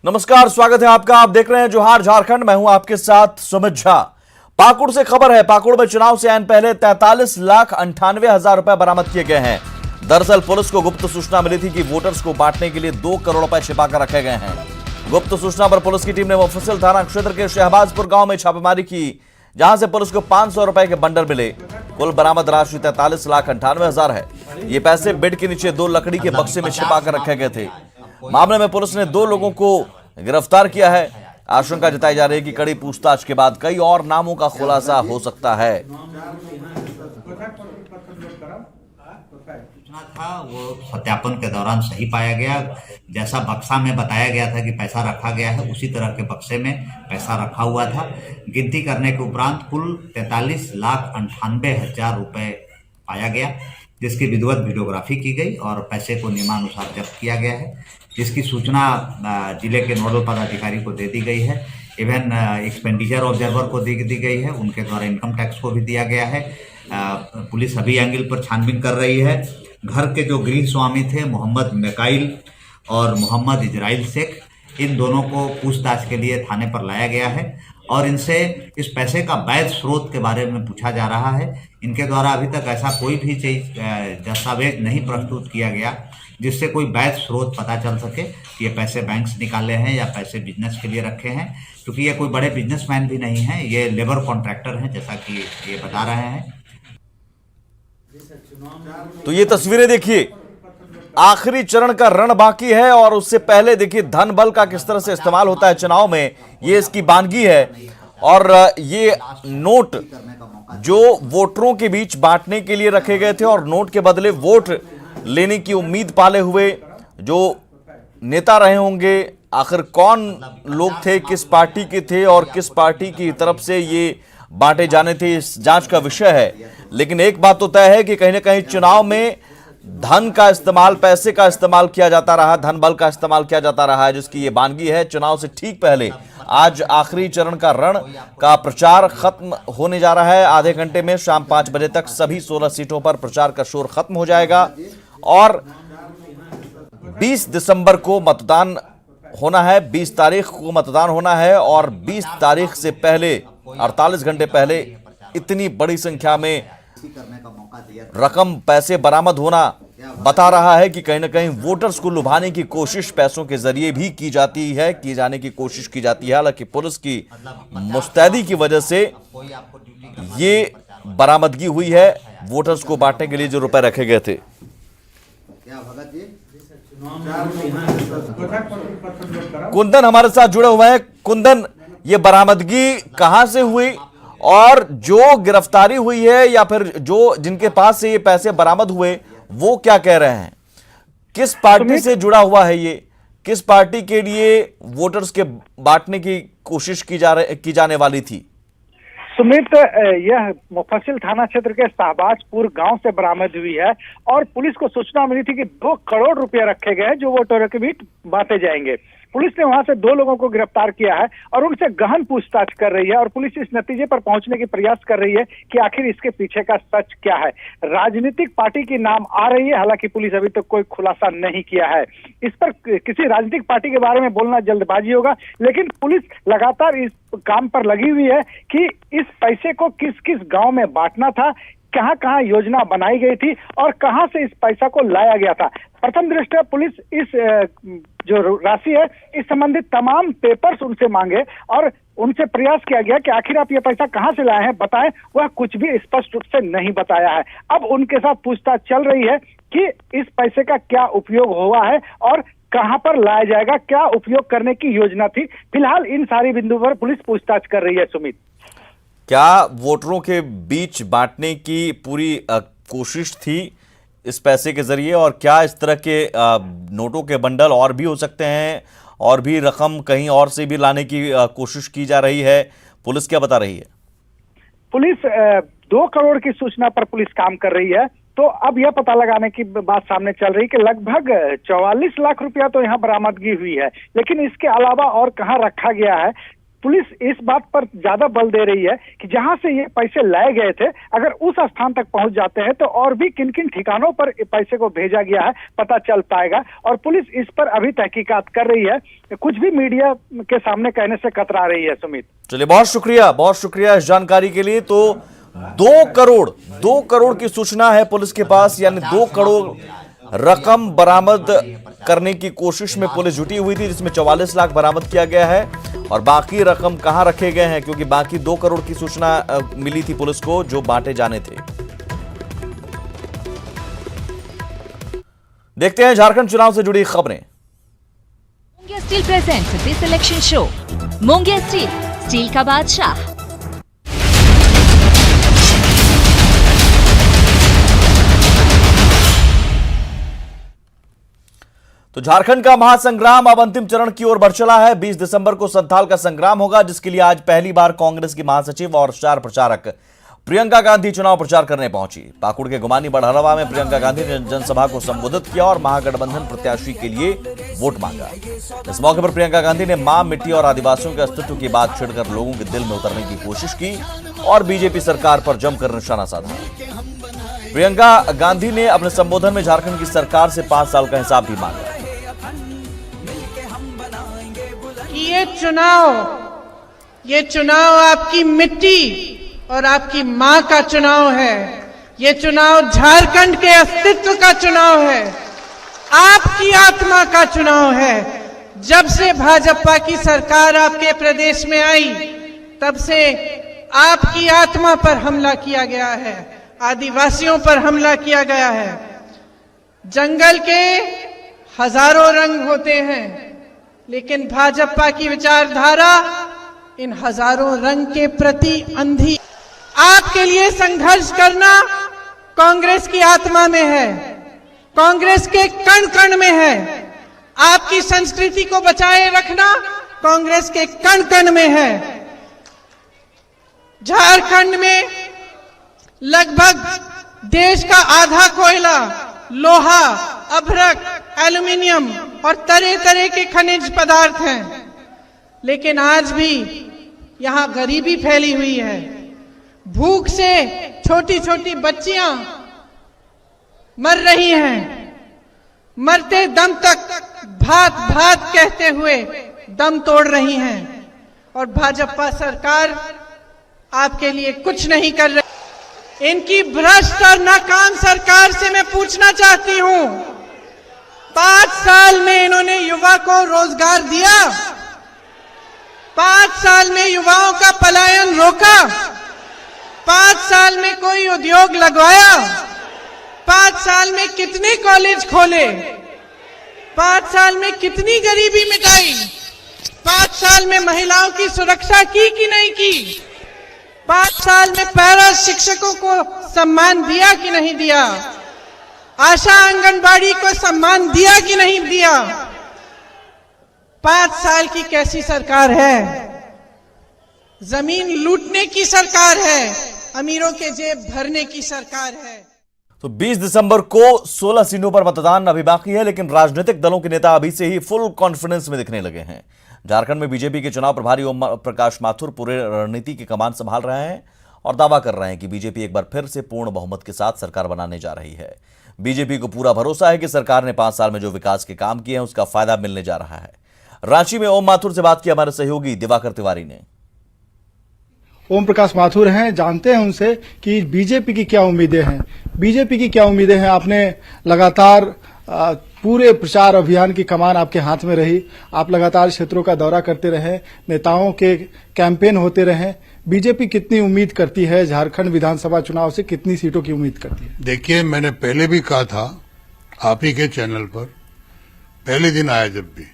नमस्कार, स्वागत है आपका। आप देख रहे हैं जोहार झारखंड। मैं हूं आपके साथ सुमित झा। पाकुड़ से खबर है। पाकुड़ में चुनाव से ऐन पहले 43,98,000 रुपए बरामद किए गए हैं। दरअसल पुलिस को गुप्त सूचना मिली थी कि वोटर्स को बांटने के लिए 2 करोड़ रुपए छिपाकर रखे गए हैं। गुप्त सूचना पर पुलिस की टीम ने मुफस्सिल थाना क्षेत्र के शहबाजपुर गांव में छापेमारी की, जहां से पुलिस को 500 रुपए के बंडल मिले। कुल बरामद राशि 43,98,000 है। ये पैसे बेड के नीचे 2 लकड़ी के बक्से में छिपाकर रखे गए थे। मामले में पुलिस ने 2 लोगों को गिरफ्तार किया है। आशंका जताई जा रही है कि कड़ी पूछताछ के बाद कई और नामों का खुलासा हो सकता है। सूचना था वो सत्यापन के दौरान सही पाया गया। जैसा बक्सा में बताया गया था कि पैसा रखा गया है, उसी तरह के बक्से में पैसा रखा हुआ था। गिनती करने के उपरांत कुल 43,98,000 रुपए पाया गया, जिसकी विधिवत वीडियोग्राफी की गई और पैसे को नियमानुसार जब्त किया गया है, जिसकी सूचना जिले के नोडल पदाधिकारी को दे दी गई है। इवन एक्सपेंडिचर ऑब्जर्वर को दी गई है, उनके द्वारा इनकम टैक्स को भी दिया गया है। पुलिस अभी एंगल पर छानबीन कर रही है। घर के जो गृह स्वामी थे मोहम्मद मिकाइल और मोहम्मद इजराइल शेख, इन दोनों को पूछताछ के लिए थाने पर लाया गया है और इनसे इस पैसे का वैध स्रोत के बारे में पूछा जा रहा है। इनके द्वारा अभी तक ऐसा कोई भी चीज दस्तावेज नहीं प्रस्तुत किया गया जिससे कोई वैध स्रोत पता चल सके कि ये पैसे बैंक से निकाले हैं या पैसे बिजनेस के लिए रखे हैं, क्योंकि ये कोई बड़े बिजनेसमैन भी नहीं है, ये लेबर कॉन्ट्रैक्टर हैं, जैसा कि ये बता रहे हैं। तो ये तस्वीरें देखिए, आखिरी चरण का रण बाकी है और उससे पहले देखिए धन बल का किस तरह से इस्तेमाल होता है चुनाव में, ये इसकी बानगी है। और ये नोट जो वोटरों के बीच बांटने के लिए रखे गए थे और नोट के बदले वोट लेने की उम्मीद पाले हुए जो नेता रहे होंगे, आखिर कौन लोग थे, किस पार्टी के थे और किस पार्टी की तरफ से ये बांटे जाने थे, इस जांच का विषय है। लेकिन एक बात तो तय है कि कहीं ना कहीं चुनाव में धन का इस्तेमाल, पैसे का इस्तेमाल किया जाता रहा, धन बल का इस्तेमाल किया जाता रहा है, जिसकी ये बानगी है। चुनाव से ठीक पहले आज आखिरी चरण का रण का प्रचार खत्म होने जा रहा है। आधे घंटे में शाम 5 बजे तक सभी 16 सीटों पर प्रचार का शोर खत्म हो जाएगा और 20 दिसंबर को मतदान होना है, 20 तारीख को मतदान होना है और 20 तारीख से पहले 48 घंटे पहले इतनी बड़ी संख्या में रकम, पैसे बरामद होना बता रहा है कि कहीं ना कहीं वोटर्स को लुभाने की कोशिश पैसों के जरिए भी की जाती है, की जाने की कोशिश की जाती है। हालांकि पुलिस की मुस्तैदी की वजह से ये बरामदगी हुई है वोटर्स को बांटने के लिए जो रुपए रखे गए थे। कुंदन हमारे साथ जुड़े हुए हैं। कुंदन, ये बरामदगी कहां से हुई और जो गिरफ्तारी हुई है या फिर जो जिनके पास से ये पैसे बरामद हुए वो क्या कह रहे हैं? किस पार्टी से जुड़ा हुआ है ये? किस पार्टी के लिए वोटर्स के बांटने की कोशिश की जाने वाली थी? सुमित, यह मुफस्सिल थाना क्षेत्र के शहबाजपुर गांव से बरामद हुई है और पुलिस को सूचना मिली थी कि 2 करोड़ रुपए रखे गए जो वोटरों के बीच बांटे जाएंगे। पुलिस ने वहां से 2 लोगों को गिरफ्तार किया है और उनसे गहन पूछताछ कर रही है और पुलिस इस नतीजे पर पहुंचने की प्रयास कर रही है कि आखिर इसके पीछे का सच क्या है। राजनीतिक पार्टी की नाम आ रही है, हालांकि पुलिस अभी तक कोई खुलासा नहीं किया है। इस पर किसी राजनीतिक पार्टी के बारे में बोलना जल्दबाजी होगा, लेकिन पुलिस लगातार इस काम पर लगी हुई है कि इस पैसे को किस किस गांव में बांटना था, कहां कहां योजना बनाई गई थी और कहां से इस पैसा को लाया गया था। प्रथम दृष्टया पुलिस इस जो राशि है इस संबंधित तमाम पेपर्स उनसे मांगे और उनसे प्रयास किया गया कि आखिर आप ये पैसा कहां से लाए हैं, बताएं। वह कुछ भी स्पष्ट रूप से नहीं बताया है। अब उनके साथ पूछताछ चल रही है कि इस पैसे का क्या उपयोग हुआ है और कहां पर लाया जाएगा, क्या उपयोग करने की योजना थी। फिलहाल इन सारी बिंदु पर पुलिस पूछताछ कर रही है। सुमित, क्या वोटरों के बीच बांटने की पूरी कोशिश थी इस पैसे के जरिए और क्या इस तरह के नोटों के बंडल और भी हो सकते हैं और भी रकम कहीं और से भी लाने की कोशिश की जा रही है? पुलिस क्या बता रही है? पुलिस 2 करोड़ की सूचना पर पुलिस काम कर रही है। तो अब यह पता लगाने की बात सामने चल रही कि लगभग 44 लाख रुपया तो यहाँ बरामदगी हुई है, लेकिन इसके अलावा और कहाँ रखा गया है पुलिस इस बात पर ज्यादा बल दे रही है कि जहां से ये पैसे लाए गए थे, अगर उस स्थान तक पहुंच जाते हैं तो और भी किन किन ठिकानों पर पैसे को भेजा गया है पता चल पाएगा। और पुलिस इस पर अभी तहकीकात कर रही है, कुछ भी मीडिया के सामने कहने से कतरा रही है। सुमित, चलिए बहुत शुक्रिया इस जानकारी के लिए। तो 2 करोड़ की सूचना है पुलिस के पास, यानी 2 करोड़ रकम बरामद करने की कोशिश में पुलिस जुटी हुई थी, जिसमें 44 लाख बरामद किया गया है। और बाकी रकम कहां रखे गए हैं, क्योंकि बाकी 2 करोड़ की सूचना मिली थी पुलिस को जो बांटे जाने थे। देखते हैं झारखंड चुनाव से जुड़ी खबरें। Mongia steel presents this election show. Mongia steel का बादशाह। तो झारखंड का महासंग्राम अब अंतिम चरण की ओर बढ़ चला है। 20 दिसंबर को संथाल का संग्राम होगा, जिसके लिए आज पहली बार कांग्रेस की महासचिव और स्टार प्रचारक प्रियंका गांधी चुनाव प्रचार करने पहुंची। पाकुड़ के गुमानी बड़हरवा में प्रियंका गांधी ने जनसभा को संबोधित किया और महागठबंधन प्रत्याशी के लिए वोट मांगा। इस मौके पर प्रियंका गांधी ने मां, मिट्टी और आदिवासियों के अस्तित्व की बात छेड़कर लोगों के दिल में उतरने की कोशिश की और बीजेपी सरकार पर जमकर निशाना साधा। प्रियंका गांधी ने अपने संबोधन में झारखंड की सरकार से 5 साल का हिसाब भी मांगा। ये चुनाव आपकी मिट्टी और आपकी मां का चुनाव है। ये चुनाव झारखंड के अस्तित्व का चुनाव है, आपकी आत्मा का चुनाव है। जब से भाजपा की सरकार आपके प्रदेश में आई, तब से आपकी आत्मा पर हमला किया गया है, आदिवासियों पर हमला किया गया है। जंगल के हजारों रंग होते हैं, लेकिन भाजपा की विचारधारा इन हजारों रंग के प्रति अंधी। आपके लिए संघर्ष करना कांग्रेस की आत्मा में है, कांग्रेस के कण कण में है। आपकी संस्कृति को बचाए रखना कांग्रेस के कण कण में है। झारखंड में लगभग देश का आधा कोयला, लोहा, अभ्रक, एल्युमिनियम और तरह तरह के खनिज पदार्थ हैं, लेकिन आज भी यहां गरीबी फैली हुई है। भूख से छोटी छोटी बच्चियां मर रही हैं, मरते दम तक भात भात कहते हुए दम तोड़ रही हैं, और भाजपा सरकार आपके लिए कुछ नहीं कर रही। इनकी भ्रष्ट और नाकाम सरकार से मैं पूछना चाहती हूं, 5 साल में इन्होंने युवा को रोजगार दिया? 5 साल में युवाओं का पलायन रोका? 5 साल में कोई उद्योग लगवाया? 5 साल में कितने कॉलेज खोले? 5 साल में कितनी गरीबी मिटाई? 5 साल में महिलाओं की सुरक्षा की कि नहीं की? 5 साल में पैरा शिक्षकों को सम्मान दिया कि नहीं दिया? आशा आंगनबाड़ी को सम्मान दिया कि नहीं दिया? 5 साल की कैसी सरकार है? जमीन लूटने की सरकार है, अमीरों के जेब भरने की सरकार है। तो 20 दिसंबर को 16 सीटों पर मतदान अभी बाकी है, लेकिन राजनीतिक दलों के नेता अभी से ही फुल कॉन्फिडेंस में दिखने लगे हैं। झारखंड में बीजेपी के चुनाव प्रभारी ओम प्रकाश माथुर पूरे रणनीति की कमान संभाल रहे हैं और दावा कर रहे हैं कि बीजेपी एक बार फिर से पूर्ण बहुमत के साथ सरकार बनाने जा रही है। बीजेपी को पूरा भरोसा है कि सरकार ने 5 साल में जो विकास के काम किए हैं उसका फायदा मिलने जा रहा है। रांची में ओम माथुर से बात की हमारे सहयोगी दिवाकर तिवारी ने। ओम प्रकाश माथुर हैं, जानते हैं उनसे कि बीजेपी की क्या उम्मीदें हैं। बीजेपी की क्या उम्मीदें हैं? आपने लगातार पूरे प्रचार अभियान की कमान आपके हाथ में रही, आप लगातार क्षेत्रों का दौरा करते रहे, नेताओं के कैंपेन होते रहे। बीजेपी कितनी उम्मीद करती है झारखंड विधानसभा चुनाव से, कितनी सीटों की उम्मीद करती है? देखिए, मैंने पहले भी कहा था आप ही के चैनल पर, पहले दिन आया जब भी,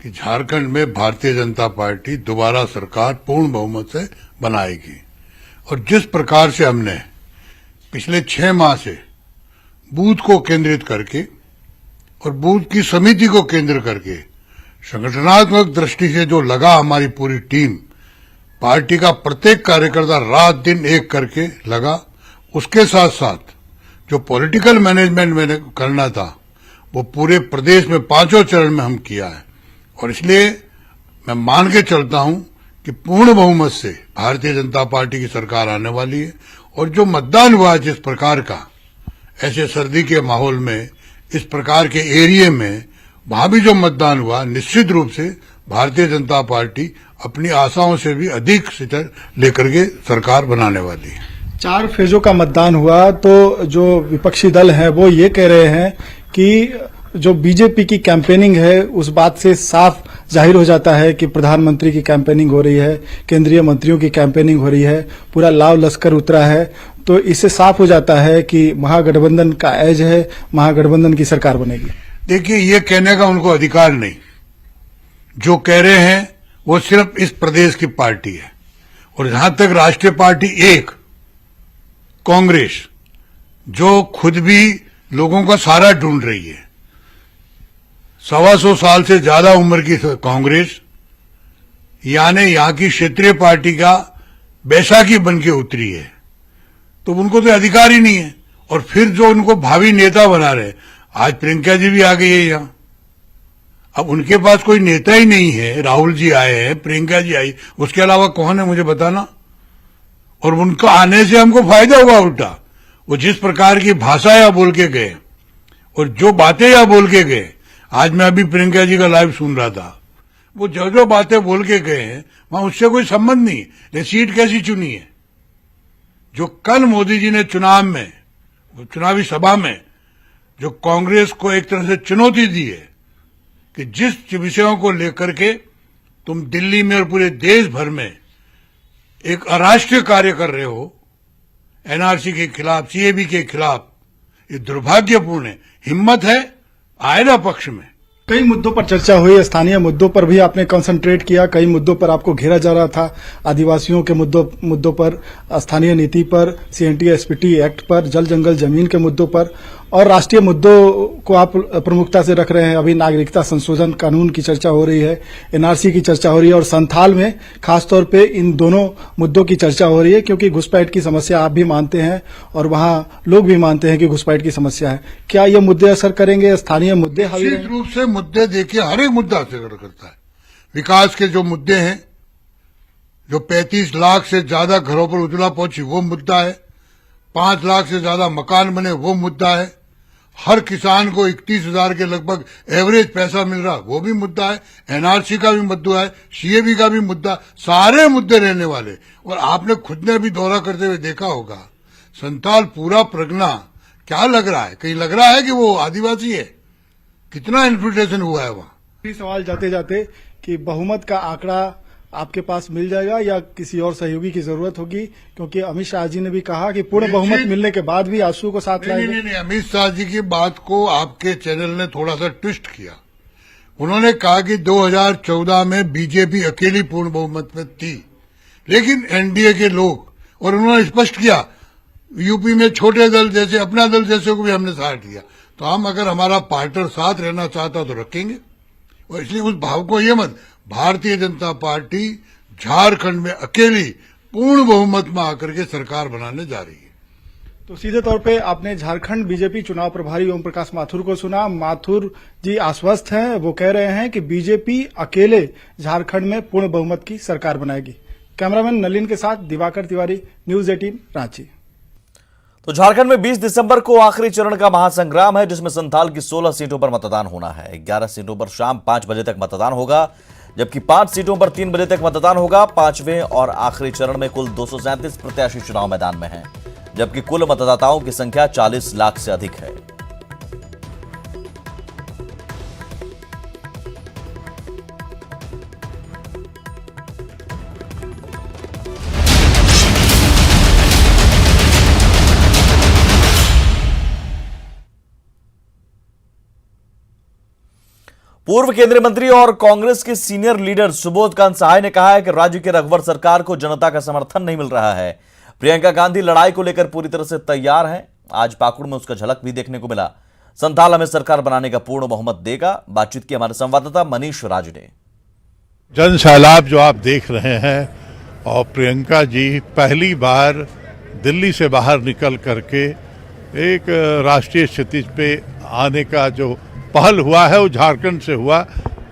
कि झारखंड में भारतीय जनता पार्टी दोबारा सरकार पूर्ण बहुमत से बनाएगी। और जिस प्रकार से हमने पिछले 6 माह से बूथ को केंद्रित करके और बूथ की समिति को केंद्र करके संगठनात्मक दृष्टि से जो लगा हमारी पूरी टीम, पार्टी का प्रत्येक कार्यकर्ता रात दिन एक करके लगा, उसके साथ साथ जो पॉलिटिकल मैनेजमेंट मैंने करना था वो पूरे प्रदेश में 5 चरण में हम किया है। और इसलिए मैं मान के चलता हूं कि पूर्ण बहुमत से भारतीय जनता पार्टी की सरकार आने वाली है। और जो मतदान हुआ जिस प्रकार का, ऐसे सर्दी के माहौल में, इस प्रकार के एरिया में, वहां भी जो मतदान हुआ, निश्चित रूप से भारतीय जनता पार्टी अपनी आशाओं से भी अधिक सीटें लेकर के सरकार बनाने वाली है। 4 फेजों का मतदान हुआ, तो जो विपक्षी दल है वो ये कह रहे हैं कि जो बीजेपी की कैंपेनिंग है उस बात से साफ जाहिर हो जाता है कि प्रधानमंत्री की कैंपेनिंग हो रही है, केंद्रीय मंत्रियों की कैंपेनिंग हो रही है, पूरा लाव लश्कर उतरा है। तो इससे साफ हो जाता है कि महागठबंधन का एज है, महागठबंधन की सरकार बनेगी। देखिए, ये कहने का उनको अधिकार नहीं। जो कह रहे हैं वो सिर्फ इस प्रदेश की पार्टी है। और जहां तक राष्ट्रीय पार्टी एक कांग्रेस, जो खुद भी लोगों का सहारा ढूंढ रही है, 125 साल से ज्यादा उम्र की कांग्रेस, यानी यहां की क्षेत्रीय पार्टी का बैसाखी बन के उतरी है, तो उनको तो अधिकार ही नहीं है। और फिर जो उनको भावी नेता बना रहे, आज प्रियंका जी भी आ गई है यहां। अब उनके पास कोई नेता ही नहीं है। राहुल जी आए हैं, प्रियंका जी आई, उसके अलावा कौन है मुझे बताना। और उनका आने से हमको फायदा हुआ उल्टा। वो जिस प्रकार की भाषा या बोल के गए और जो बातें या बोल के गए, आज मैं अभी प्रियंका जी का लाइव सुन रहा था, वो जो बातें बोल के गए हैं वहां उससे कोई संबंध नहीं। लेकिन सीट कैसी चुनी है? जो कल मोदी जी ने चुनावी सभा में जो कांग्रेस को एक तरह से चुनौती दी है कि जिस विषयों को लेकर के तुम दिल्ली में और पूरे देश भर में एक अराष्ट्रीय कार्य कर रहे हो, एनआरसी के खिलाफ, सीएबी के खिलाफ, ये दुर्भाग्यपूर्ण है। हिम्मत है, आए ना पक्ष में। कई मुद्दों पर चर्चा हुई, स्थानीय मुद्दों पर भी आपने कंसंट्रेट किया, कई मुद्दों पर आपको घेरा जा रहा था, आदिवासियों के मुद्दों पर, स्थानीय नीति पर, सीएनटी एसपीटी एक्ट पर, जल जंगल जमीन के मुद्दों पर, और राष्ट्रीय मुद्दों को आप प्रमुखता से रख रहे हैं। अभी नागरिकता संशोधन कानून की चर्चा हो रही है, एनआरसी की चर्चा हो रही है, और संथाल में खासतौर पे इन दोनों मुद्दों की चर्चा हो रही है, क्योंकि घुसपैठ की समस्या आप भी मानते हैं और वहां लोग भी मानते हैं कि घुसपैठ की समस्या है। क्या ये मुद्दे असर करेंगे? स्थानीय मुद्दे निश्चित रूप से मुद्दे, देखिए, हर एक मुद्दा असर करता है। विकास के जो मुद्दे हैं, जो 35 लाख से ज्यादा घरों पर उजला पहुंची, वो मुद्दा है। 5 लाख से ज्यादा मकान बने, वो मुद्दा है। हर किसान को 31,000 के लगभग एवरेज पैसा मिल रहा, वो भी मुद्दा है। एनआरसी का भी मुद्दा है, सीएबी का भी मुद्दा, सारे मुद्दे रहने वाले। और आपने खुद ने भी दौरा करते हुए देखा होगा, संथाल पूरा प्रगना क्या लग रहा है? कहीं लग रहा है कि वो आदिवासी है? कितना इन्फिल्ट्रेशन हुआ है वहां। सवाल जाते जाते कि बहुमत का आंकड़ा आपके पास मिल जाएगा या किसी और सहयोगी की जरूरत होगी? क्योंकि अमित शाह जी ने भी कहा कि पूर्ण बहुमत मिलने के बाद भी आंसू को साथ लाएंगे। नहीं, अमित शाह जी की बात को आपके चैनल ने थोड़ा सा ट्विस्ट किया। उन्होंने कहा कि 2014 में बीजेपी अकेली पूर्ण बहुमत में थी, लेकिन एनडीए के लोग, और उन्होंने स्पष्ट किया यूपी में छोटे दल जैसे अपना दल जैसे को भी हमने साथ दिया, तो हम अगर हमारा पार्टनर साथ रहना चाहता तो रखेंगे। और इसलिए उस भाव को ये मत, भारतीय जनता पार्टी झारखंड में अकेली पूर्ण बहुमत में आकर के सरकार बनाने जा रही है। तो सीधे तौर पे आपने झारखंड बीजेपी चुनाव प्रभारी ओम प्रकाश माथुर को सुना। माथुर जी आश्वस्त हैं, वो कह रहे हैं कि बीजेपी अकेले झारखंड में पूर्ण बहुमत की सरकार बनाएगी। कैमरामैन नलिन के साथ दिवाकर तिवारी, न्यूज 18 रांची। तो झारखंड में 20 दिसंबर को आखिरी चरण का महासंग्राम है, जिसमें संथाल की 16 सीटों पर मतदान होना है। 11 सीटों पर शाम 5 बजे तक मतदान होगा, जबकि 5 सीटों पर 3 बजे तक मतदान होगा। 5वें और आखिरी चरण में कुल 237 प्रत्याशी चुनाव मैदान में हैं, जबकि कुल मतदाताओं की संख्या 40 लाख से अधिक है। पूर्व केंद्रीय मंत्री और कांग्रेस के सीनियर लीडर सुबोध कांत सहाय ने कहा है कि राज्य की रघुवर सरकार को जनता का समर्थन नहीं मिल रहा है। प्रियंका गांधी लड़ाई को लेकर पूरी तरह से तैयार हैं। आज पाकुड़ में उसका झलक भी देखने को मिला। संथाल हमें सरकार बनाने का पूर्ण बहुमत देगा। बातचीत की हमारे संवाददाता मनीष राज ने। जन सैलाब जो आप देख रहे हैं, और प्रियंका जी पहली बार दिल्ली से बाहर निकल करके एक राष्ट्रीय स्थिति पे आने का जो पहल हुआ है वो झारखंड से हुआ।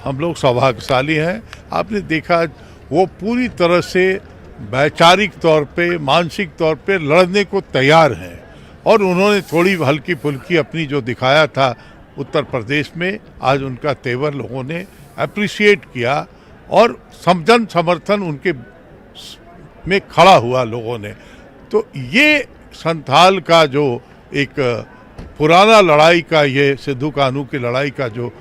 हम लोग सौभाग्यशाली हैं। आपने देखा वो पूरी तरह से वैचारिक तौर पे, मानसिक तौर पे लड़ने को तैयार हैं। और उन्होंने थोड़ी हल्की फुल्की अपनी जो दिखाया था उत्तर प्रदेश में, आज उनका तेवर लोगों ने अप्रिशिएट किया और जन समर्थन उनके में खड़ा हुआ लोगों ने। तो ये संथाल का जो एक पुराना लड़ाई का, ये सिद्धू कान्हू की लड़ाई का जो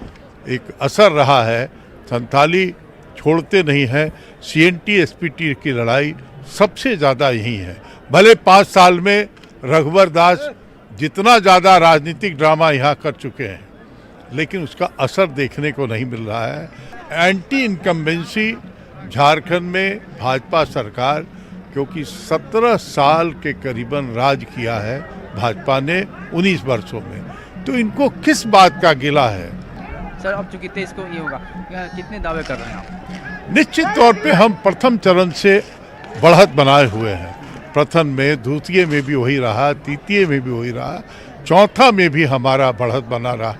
एक असर रहा है, संथाली छोड़ते नहीं हैं। CNT SPT की लड़ाई सबसे ज़्यादा यही है। भले 5 साल में रघुवर दास जितना ज़्यादा राजनीतिक ड्रामा यहाँ कर चुके हैं, लेकिन उसका असर देखने को नहीं मिल रहा है। एंटी इनकम्बेंसी झारखंड में भाजपा सरकार, क्योंकि 17 साल के करीबन राज किया है भाजपा ने 19 वर्षों में, तो इनको किस बात का गिला है? सर अब जो कितने इसको ये होगा, कितने दावे कर रहे हैं आप? निश्चित तौर पे हम प्रथम चरण से बढ़त बनाए हुए हैं। प्रथम में, द्वितीय में भी वही रहा, तृतीय में भी वही रहा, चौथा में भी हमारा बढ़त बना रहा।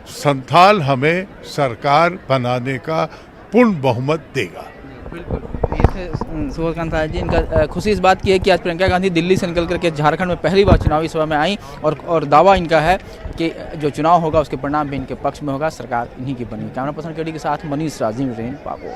संथाल हमें सरकार बनाने का पूर्ण बहुमत देगा। बिल्कुल। ये थे सूर्यकांत राय जी। इनका खुशी इस बात की है कि आज प्रियंका गांधी दिल्ली से निकल करके झारखंड में पहली बार चुनावी सभा में आई और दावा इनका है कि जो चुनाव होगा उसके परिणाम भी इनके पक्ष में होगा, सरकार इन्हीं की बनी। कैमरा पर्सन केडी के साथ मनीष राजीव, पाको।